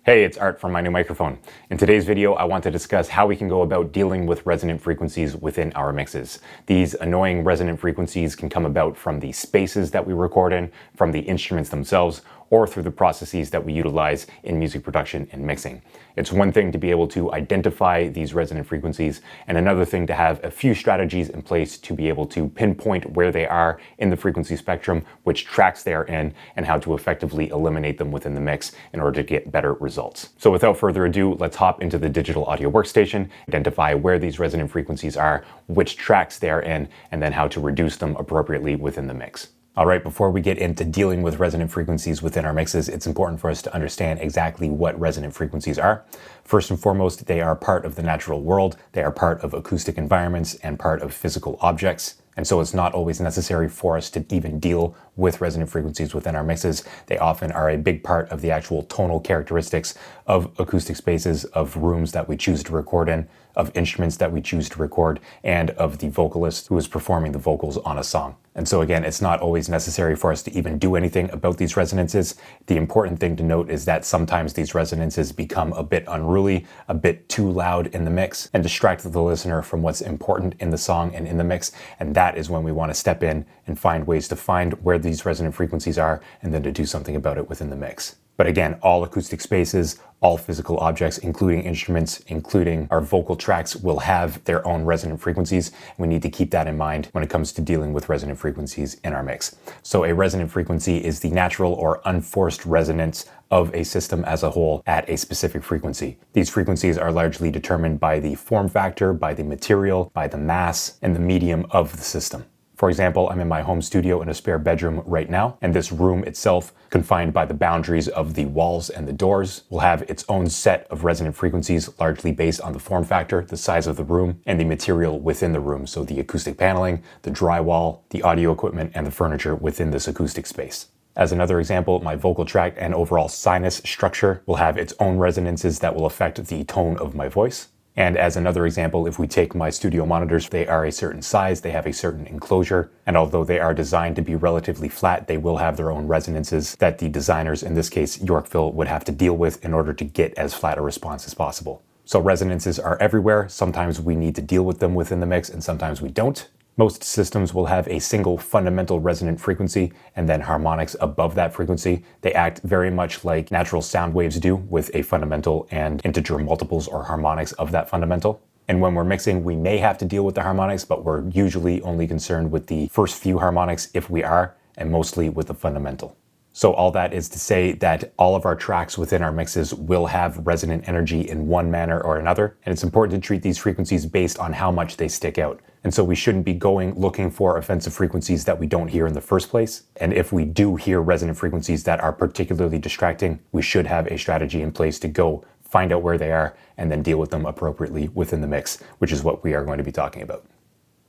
Hey, it's Art from my new microphone. In today's video, I want to discuss how we can go about dealing with resonant frequencies within our mixes. These annoying resonant frequencies can come about from the spaces that we record in, from the instruments themselves, or through the processes that we utilize in music production and mixing. It's one thing to be able to identify these resonant frequencies, and another thing to have a few strategies in place to be able to pinpoint where they are in the frequency spectrum, which tracks they are in, and how to effectively eliminate them within the mix in order to get better results. So without further ado, let's hop into the digital audio workstation, identify where these resonant frequencies are, which tracks they are in, and then how to reduce them appropriately within the mix. All right, before we get into dealing with resonant frequencies within our mixes, it's important for us to understand exactly what resonant frequencies are. First and foremost, they are part of the natural world. They are part of acoustic environments and part of physical objects. And so it's not always necessary for us to even deal with resonant frequencies within our mixes. They often are a big part of the actual tonal characteristics of acoustic spaces, of rooms that we choose to record in, of instruments that we choose to record, and of the vocalist who is performing the vocals on a song. And so again, it's not always necessary for us to even do anything about these resonances. The important thing to note is that sometimes these resonances become a bit unruly, a bit too loud in the mix, and distract the listener from what's important in the song and in the mix. And that is when we want to step in and find ways to find where these resonant frequencies are, and then to do something about it within the mix. But again, all acoustic spaces, all physical objects, including instruments, including our vocal tracks, will have their own resonant frequencies. We need to keep that in mind when it comes to dealing with resonant frequencies in our mix. So a resonant frequency is the natural or unforced resonance of a system as a whole at a specific frequency. These frequencies are largely determined by the form factor, by the material, by the mass, and the medium of the system. For example, I'm in my home studio in a spare bedroom right now, and this room itself, confined by the boundaries of the walls and the doors, will have its own set of resonant frequencies, largely based on the form factor, the size of the room, and the material within the room. So the acoustic paneling, the drywall, the audio equipment, and the furniture within this acoustic space. As another example, my vocal tract and overall sinus structure will have its own resonances that will affect the tone of my voice. And as another example, if we take my studio monitors, they are a certain size, they have a certain enclosure, and although they are designed to be relatively flat, they will have their own resonances that the designers, in this case Yorkville, would have to deal with in order to get as flat a response as possible. So resonances are everywhere. Sometimes we need to deal with them within the mix, and sometimes we don't. Most systems will have a single fundamental resonant frequency and then harmonics above that frequency. They act very much like natural sound waves do, with a fundamental and integer multiples or harmonics of that fundamental. And when we're mixing, we may have to deal with the harmonics, but we're usually only concerned with the first few harmonics if we are, and mostly with the fundamental. So all that is to say that all of our tracks within our mixes will have resonant energy in one manner or another, and it's important to treat these frequencies based on how much they stick out. And so we shouldn't be going looking for offensive frequencies that we don't hear in the first place. And if we do hear resonant frequencies that are particularly distracting, we should have a strategy in place to go find out where they are and then deal with them appropriately within the mix, which is what we are going to be talking about.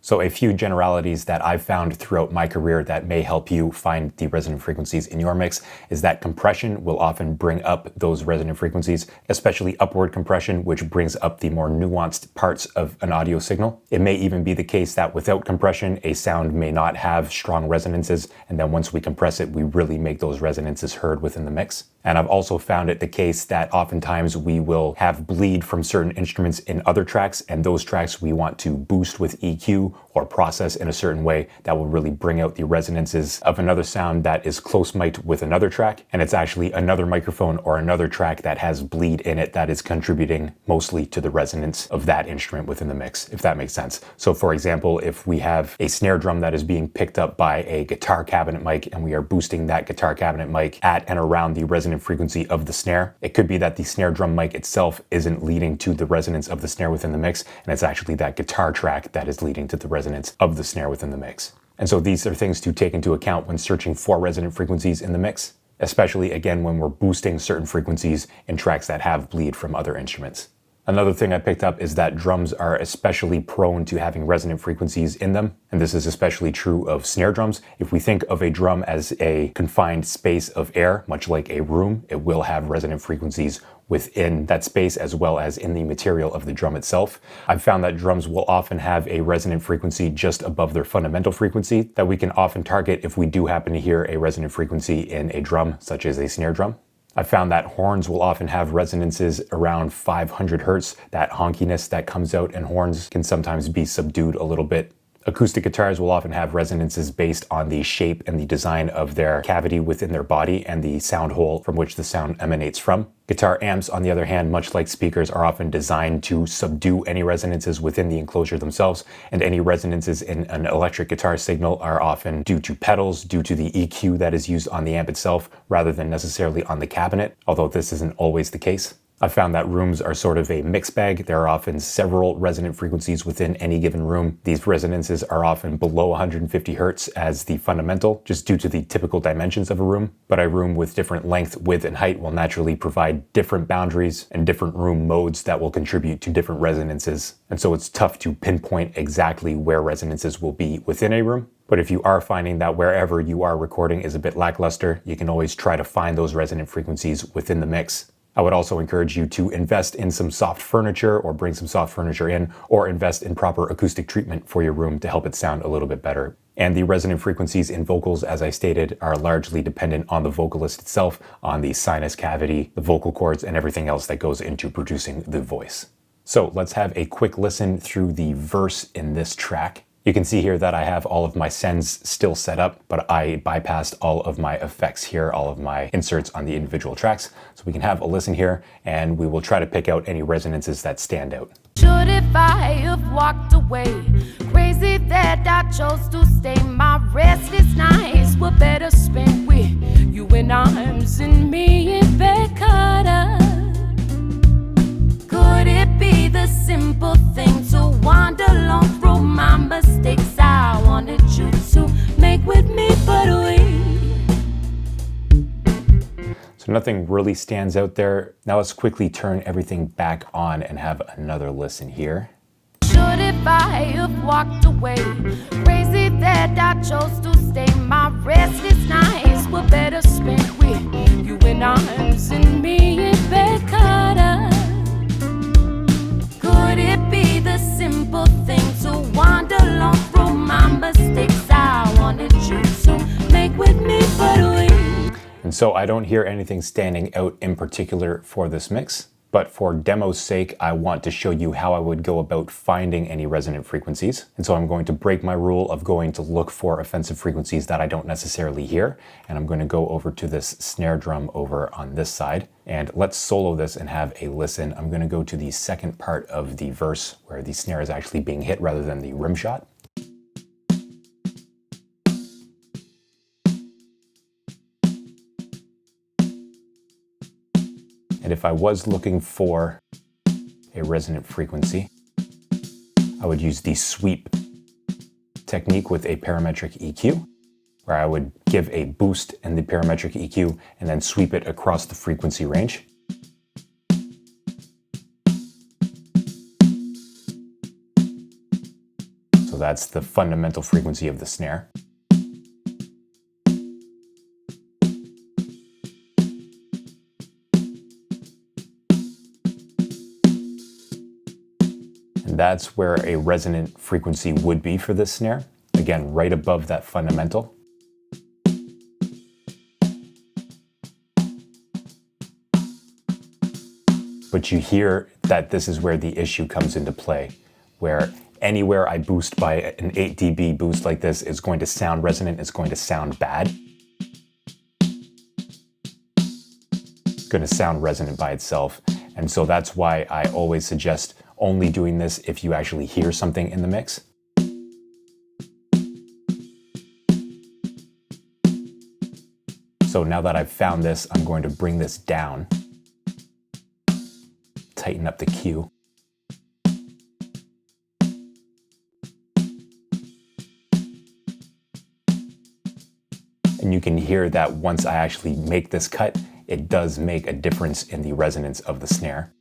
So a few generalities that I've found throughout my career that may help you find the resonant frequencies in your mix is that compression will often bring up those resonant frequencies, especially upward compression, which brings up the more nuanced parts of an audio signal. It may even be the case that without compression, a sound may not have strong resonances, and then once we compress it, we really make those resonances heard within the mix. And I've also found it the case that oftentimes we will have bleed from certain instruments in other tracks, and those tracks we want to boost with EQ or process in a certain way that will really bring out the resonances of another sound that is close mic'd with another track, and it's actually another microphone or another track that has bleed in it that is contributing mostly to the resonance of that instrument within the mix, if that makes sense. So for example, if we have a snare drum that is being picked up by a guitar cabinet mic and we are boosting that guitar cabinet mic at and around the resonant frequency of the snare, it could be that the snare drum mic itself isn't leading to the resonance of the snare within the mix, and it's actually that guitar track that is leading to the resonance of the snare within the mix. And so these are things to take into account when searching for resonant frequencies in the mix, especially again when we're boosting certain frequencies in tracks that have bleed from other instruments. Another thing I picked up is that drums are especially prone to having resonant frequencies in them, and this is especially true of snare drums. If we think of a drum as a confined space of air, much like a room, it will have resonant frequencies within that space as well as in the material of the drum itself. I've found that drums will often have a resonant frequency just above their fundamental frequency that we can often target if we do happen to hear a resonant frequency in a drum, such as a snare drum. I found that horns will often have resonances around 500 hertz. That honkiness that comes out in horns can sometimes be subdued a little bit. Acoustic guitars will often have resonances based on the shape and the design of their cavity within their body and the sound hole from which the sound emanates from. Guitar amps, on the other hand, much like speakers, are often designed to subdue any resonances within the enclosure themselves, and any resonances in an electric guitar signal are often due to pedals, due to the EQ that is used on the amp itself, rather than necessarily on the cabinet, although this isn't always the case. I found that rooms are sort of a mixed bag. There are often several resonant frequencies within any given room. These resonances are often below 150 hertz as the fundamental, just due to the typical dimensions of a room. But a room with different length, width, and height will naturally provide different boundaries and different room modes that will contribute to different resonances. And so it's tough to pinpoint exactly where resonances will be within a room. But if you are finding that wherever you are recording is a bit lackluster, you can always try to find those resonant frequencies within the mix. I would also encourage you to invest in some soft furniture, or bring some soft furniture in, or invest in proper acoustic treatment for your room to help it sound a little bit better. And the resonant frequencies in vocals, as I stated, are largely dependent on the vocalist itself, on the sinus cavity, the vocal cords, and everything else that goes into producing the voice. So let's have a quick listen through the verse in this track. You can see here that I have all of my sends still set up, but I bypassed all of my effects here, all of my inserts on the individual tracks. So we can have a listen here, and we will try to pick out any resonances that stand out. Should if I have walked away, crazy that I chose to stay. My restless nights were better spent with you in arms and me in bed cut up. Could it be the simple thing to wander along through my mistakes? I wanted you to make with me, but So nothing really stands out there. Now let's quickly turn everything back on and have another listen here. Should if I have walked away, crazy that I chose to stay. My restless nights were better spent with you in arms and me in bed cut up. Could it be the simple thing to wander along through my mistakes? I wanted you to make with me, but And so I don't hear anything standing out in particular for this mix, but for demo's sake, I want to show you how I would go about finding any resonant frequencies. And so I'm going to break my rule of going to look for offensive frequencies that I don't necessarily hear. And I'm going to go over to this snare drum over on this side. And let's solo this and have a listen. I'm going to go to the second part of the verse where the snare is actually being hit rather than the rim shot. And if I was looking for a resonant frequency, I would use the sweep technique with a parametric EQ, where I would give a boost in the parametric EQ and then sweep it across the frequency range. So that's the fundamental frequency of the snare. And that's where a resonant frequency would be for this snare. Again, right above that fundamental. But you hear that this is where the issue comes into play, where anywhere I boost by an 8 dB boost like this is going to sound resonant, it's going to sound bad. It's going to sound resonant by itself. And so that's why I always suggest only doing this if you actually hear something in the mix. So now that I've found this, I'm going to bring this down, tighten up the Q. And you can hear that once I actually make this cut, it does make a difference in the resonance of the snare.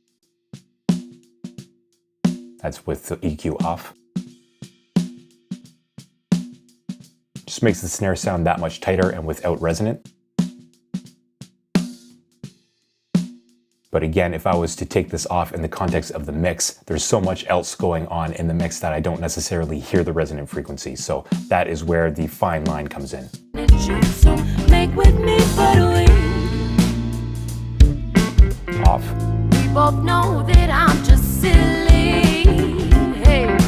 That's with the EQ off. Just makes the snare sound that much tighter and without resonant. But again, if I was to take this off in the context of the mix, there's so much else going on in the mix that I don't necessarily hear the resonant frequency. So that is where the fine line comes in. off. We both know that I'm just silly. Hey.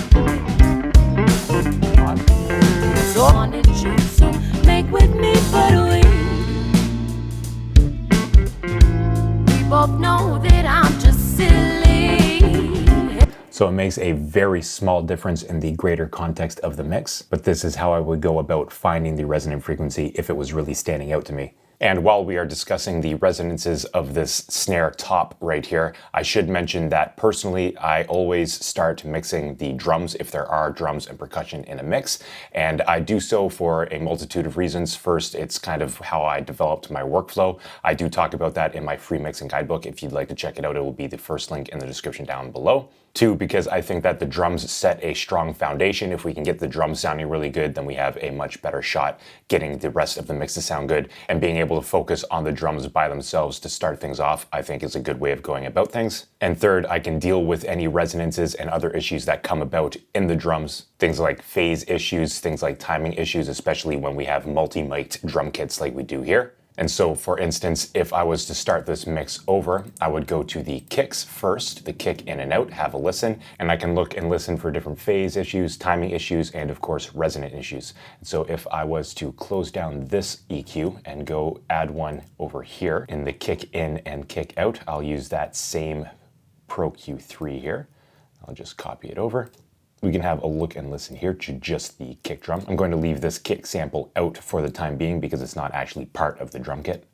So I wanted you to make with me, but we both know that I'm just silly. So it makes a very small difference in the greater context of the mix, but this is how I would go about finding the resonant frequency if it was really standing out to me. And while we are discussing the resonances of this snare top right here, I should mention that personally, I always start mixing the drums if there are drums and percussion in a mix. And I do so for a multitude of reasons. First, it's kind of how I developed my workflow. I do talk about that in my free mixing guidebook. If you'd like to check it out, it will be the first link in the description down below. Two, because I think that the drums set a strong foundation. If we can get the drums sounding really good, then we have a much better shot getting the rest of the mix to sound good. And being able to focus on the drums by themselves to start things off, I think is a good way of going about things. And third, I can deal with any resonances and other issues that come about in the drums. Things like phase issues, things like timing issues, especially when we have multi-mic'd drum kits like we do here. And so, for instance, if I was to start this mix over, I would go to the kicks first, the kick in and out, have a listen, and I can look and listen for different phase issues, timing issues, and of course, resonant issues. And so if I was to close down this EQ and go add one over here in the kick in and kick out, I'll use that same Pro Q3 here. I'll just copy it over. We can have a look and listen here to just the kick drum. I'm going to leave this kick sample out for the time being because it's not actually part of the drum kit.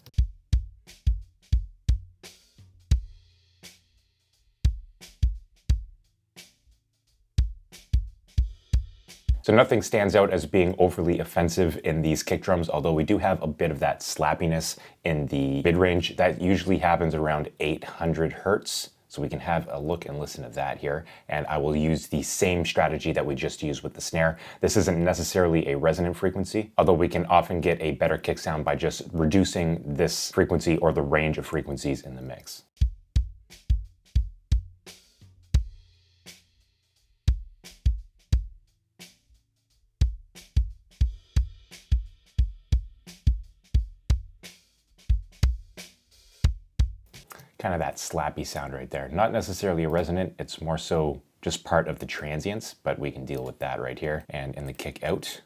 So nothing stands out as being overly offensive in these kick drums, although we do have a bit of that slappiness in the mid-range. That usually happens around 800 hertz. So we can have a look and listen to that here. And I will use the same strategy that we just used with the snare. This isn't necessarily a resonant frequency, although we can often get a better kick sound by just reducing this frequency or the range of frequencies in the mix. Kind of that slappy sound right there. Not necessarily a resonant, it's more so just part of the transients, but we can deal with that right here. And in the kick out.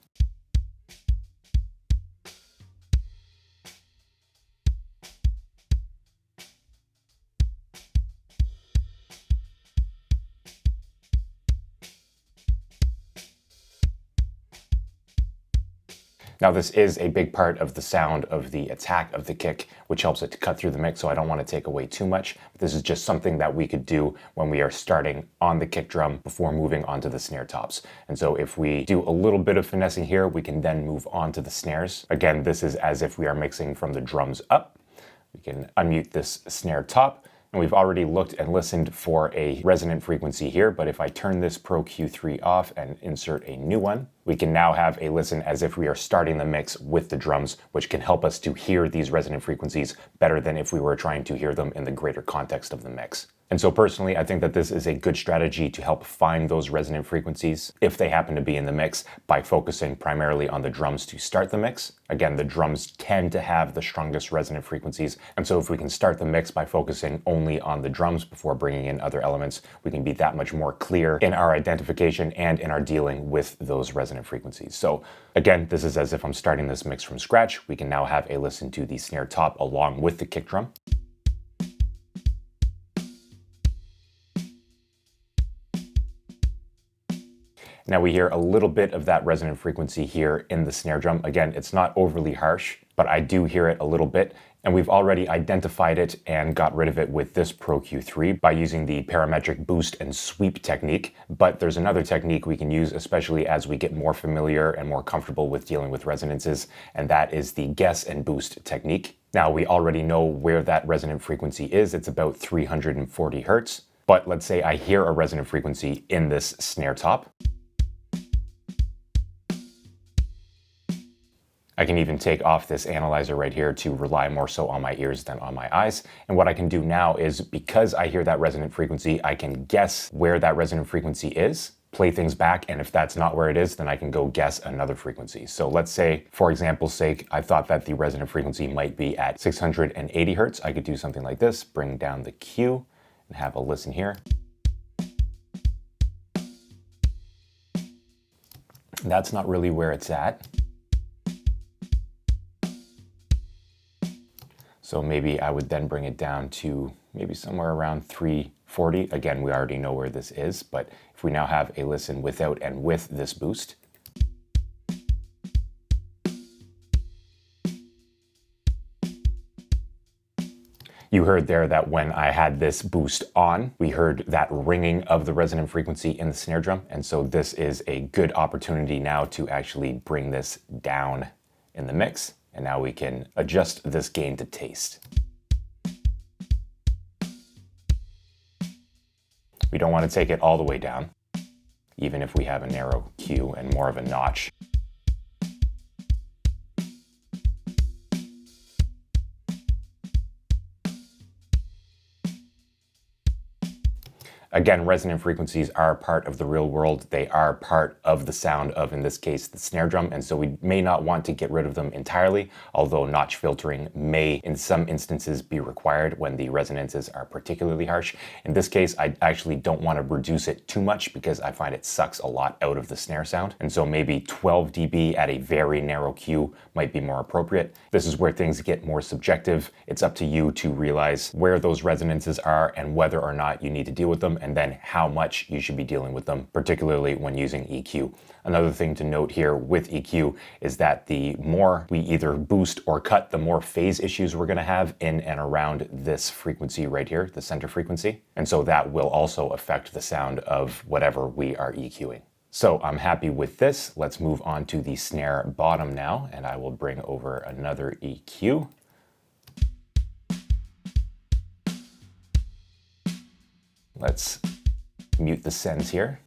Now this is a big part of the sound of the attack of the kick, which helps it to cut through the mix, so I don't want to take away too much. This is just something that we could do when we are starting on the kick drum before moving onto the snare tops. And so if we do a little bit of finessing here, we can then move on to the snares. Again, this is as if we are mixing from the drums up. We can unmute this snare top. And we've already looked and listened for a resonant frequency here, but if I turn this Pro Q3 off and insert a new one, we can now have a listen as if we are starting the mix with the drums, which can help us to hear these resonant frequencies better than if we were trying to hear them in the greater context of the mix. And so personally, I think that this is a good strategy to help find those resonant frequencies if they happen to be in the mix by focusing primarily on the drums to start the mix. Again, the drums tend to have the strongest resonant frequencies. And so if we can start the mix by focusing only on the drums before bringing in other elements, we can be that much more clear in our identification and in our dealing with those resonant frequencies. So again, this is as if I'm starting this mix from scratch. We can now have a listen to the snare top along with the kick drum. Now we hear a little bit of that resonant frequency here in the snare drum. Again, it's not overly harsh, but I do hear it a little bit. And we've already identified it and got rid of it with this Pro Q3 by using the parametric boost and sweep technique. But there's another technique we can use, especially as we get more familiar and more comfortable with dealing with resonances, and that is the guess and boost technique. Now we already know where that resonant frequency is. It's about 340 hertz. But let's say I hear a resonant frequency in this snare top. I can even take off this analyzer right here to rely more so on my ears than on my eyes. And what I can do now is, because I hear that resonant frequency, I can guess where that resonant frequency is. play things back, and if that's not where it is, then I can go guess another frequency. So let's say, for example's sake, I thought that the resonant frequency might be at 680 hertz. I could do something like this, bring down the Q and have a listen here. That's not really where it's at. So maybe I would then bring it down to maybe somewhere around 340. Again, we already know where this is, but if we now have a listen without and with this boost, you heard there that when I had this boost on, we heard that ringing of the resonant frequency in the snare drum. And so this is a good opportunity now to actually bring this down in the mix. And now we can adjust this gain to taste. We don't want to take it all the way down, even if we have a narrow Q and more of a notch. Again, resonant frequencies are part of the real world. They are part of the sound of, in this case, the snare drum. And so we may not want to get rid of them entirely, although notch filtering may, in some instances, be required when the resonances are particularly harsh. In this case, I actually don't want to reduce it too much because I find it sucks a lot out of the snare sound. And so maybe 12 dB at a very narrow Q might be more appropriate. This is where things get more subjective. It's up to you to realize where those resonances are and whether or not you need to deal with them, and then how much you should be dealing with them, particularly when using EQ. Another thing to note here with EQ is that the more we either boost or cut, the more phase issues we're gonna have in and around this frequency right here, the center frequency. And so that will also affect the sound of whatever we are EQing. So I'm happy with this. Let's move on to the snare bottom now, and I will bring over another EQ. Let's mute the sends here.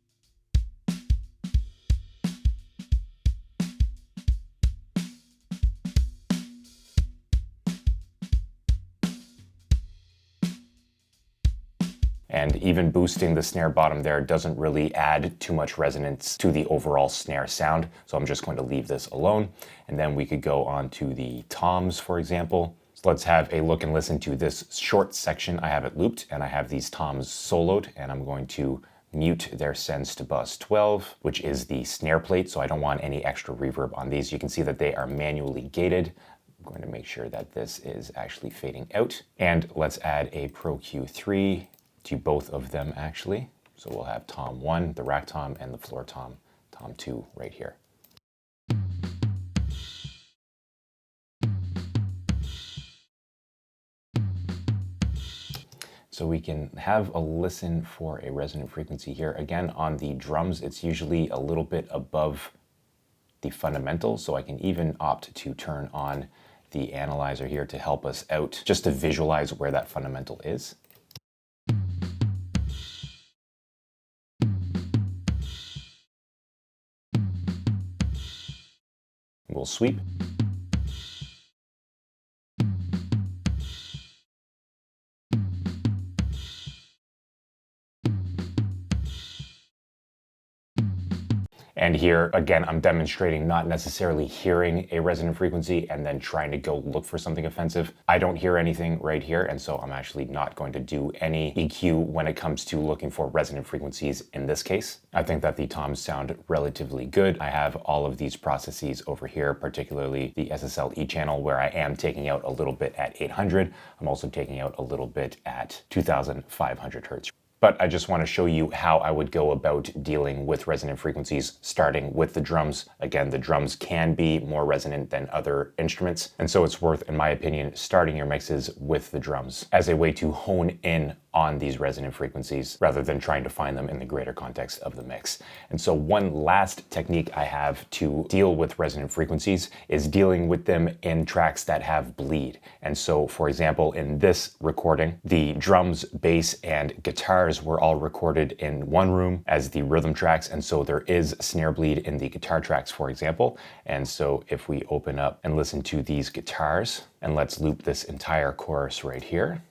And even boosting the snare bottom there doesn't really add too much resonance to the overall snare sound. So I'm just going to leave this alone. And then we could go on to the toms, for example. So let's have a look and listen to this short section. I have it looped and I have these toms soloed, and I'm going to mute their sends to bus 12, which is the snare plate. So I don't want any extra reverb on these. You can see that they are manually gated. I'm going to make sure that this is actually fading out. And let's add a Pro Q3 to both of them actually. So we'll have tom 1, the rack tom, and the floor tom, tom 2 right here. So we can have a listen for a resonant frequency here. Again, on the drums, it's usually a little bit above the fundamental, so I can even opt to turn on the analyzer here to help us out, just to visualize where that fundamental is. We'll sweep. And here, again, I'm demonstrating not necessarily hearing a resonant frequency and then trying to go look for something offensive. I don't hear anything right here, and so I'm actually not going to do any EQ when it comes to looking for resonant frequencies in this case. I think that the toms sound relatively good. I have all of these processes over here, particularly the SSL E channel, where I am taking out a little bit at 800. I'm also taking out a little bit at 2500 hertz. But I just want to show you how I would go about dealing with resonant frequencies, starting with the drums. Again, the drums can be more resonant than other instruments, and so it's worth, in my opinion, starting your mixes with the drums as a way to hone in on these resonant frequencies rather than trying to find them in the greater context of the mix. And so one last technique I have to deal with resonant frequencies is dealing with them in tracks that have bleed. And so, for example, in this recording, the drums, bass, and guitars were all recorded in one room as the rhythm tracks, and so there is snare bleed in the guitar tracks, for example. And so if we open up and listen to these guitars, and let's loop this entire chorus right here.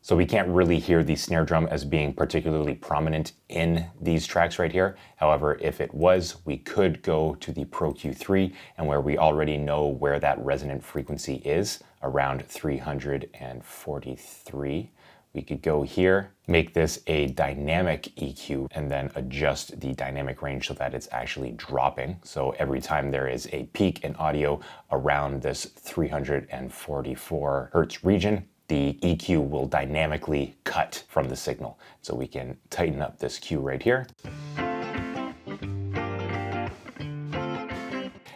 So we can't really hear the snare drum as being particularly prominent in these tracks right here. However, if it was, we could go to the Pro Q3, and where we already know where that resonant frequency is, around 343. We could go here, make this a dynamic EQ, and then adjust the dynamic range so that it's actually dropping. So every time there is a peak in audio around this 344 hertz region, the EQ will dynamically cut from the signal. So we can tighten up this Q right here.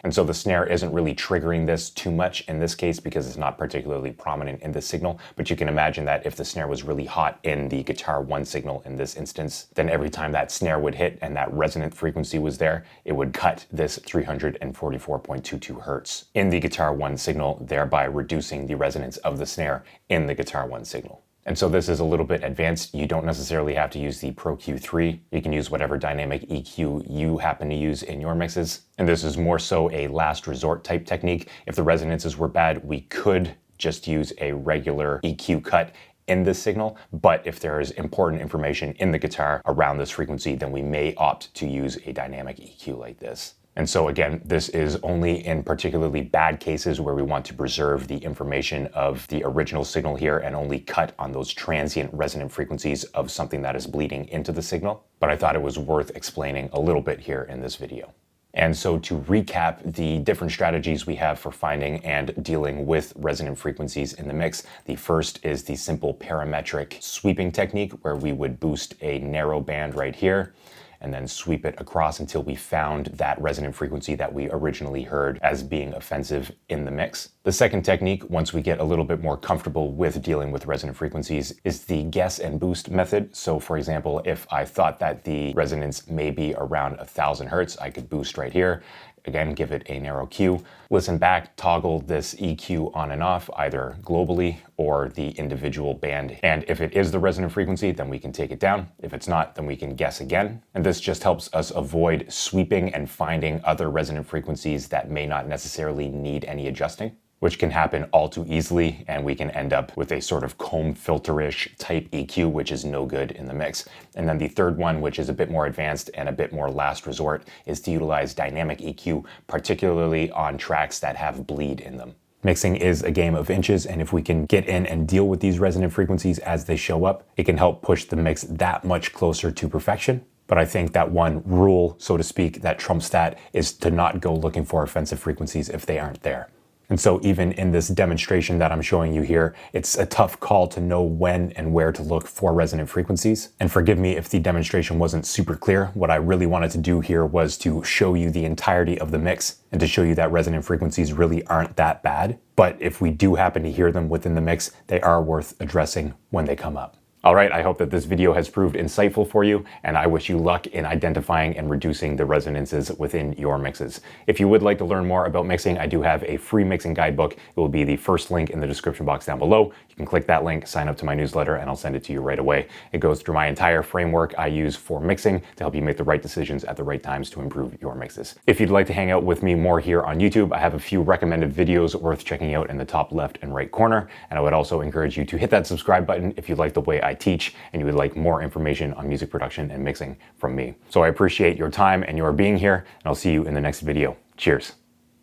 And so the snare isn't really triggering this too much in this case because it's not particularly prominent in the signal. But you can imagine that if the snare was really hot in the guitar 1 signal in this instance, then every time that snare would hit and that resonant frequency was there, it would cut this 344.22 hertz in the guitar 1 signal, thereby reducing the resonance of the snare in the guitar 1 signal. And so this is a little bit advanced. You don't necessarily have to use the Pro Q3. You can use whatever dynamic EQ you happen to use in your mixes. And this is more so a last resort type technique. If the resonances were bad, we could just use a regular EQ cut in this signal. But if there is important information in the guitar around this frequency, then we may opt to use a dynamic EQ like this. And so again, this is only in particularly bad cases where we want to preserve the information of the original signal here and only cut on those transient resonant frequencies of something that is bleeding into the signal. But I thought it was worth explaining a little bit here in this video. And so to recap the different strategies we have for finding and dealing with resonant frequencies in the mix, the first is the simple parametric sweeping technique where we would boost a narrow band right here and then sweep it across until we found that resonant frequency that we originally heard as being offensive in the mix. The second technique, once we get a little bit more comfortable with dealing with resonant frequencies, is the guess and boost method. So for example, if I thought that the resonance may be around 1000 hertz, I could boost right here. Again, give it a narrow Q, listen back, toggle this EQ on and off, either globally or the individual band. And if it is the resonant frequency, then we can take it down. If it's not, then we can guess again. And this just helps us avoid sweeping and finding other resonant frequencies that may not necessarily need any adjusting, which can happen all too easily, and we can end up with a sort of comb filter-ish type EQ, which is no good in the mix. And then the third one, which is a bit more advanced and a bit more last resort, is to utilize dynamic EQ, particularly on tracks that have bleed in them. Mixing is a game of inches, and if we can get in and deal with these resonant frequencies as they show up, it can help push the mix that much closer to perfection. But I think that one rule, so to speak, that trumps that is to not go looking for offensive frequencies if they aren't there. And so even in this demonstration that I'm showing you here, it's a tough call to know when and where to look for resonant frequencies. And forgive me if the demonstration wasn't super clear. What I really wanted to do here was to show you the entirety of the mix and to show you that resonant frequencies really aren't that bad. But if we do happen to hear them within the mix, they are worth addressing when they come up. All right, I hope that this video has proved insightful for you, and I wish you luck in identifying and reducing the resonances within your mixes. If you would like to learn more about mixing, I do have a free mixing guidebook. It will be the first link in the description box down below. You can click that link, sign up to my newsletter, and I'll send it to you right away. It goes through my entire framework I use for mixing to help you make the right decisions at the right times to improve your mixes. If you'd like to hang out with me more here on YouTube, I have a few recommended videos worth checking out in the top left and right corner, and I would also encourage you to hit that subscribe button if you like the way I teach and you would like more information on music production and mixing from me. So I appreciate your time and your being here, and I'll see you in the next video. Cheers.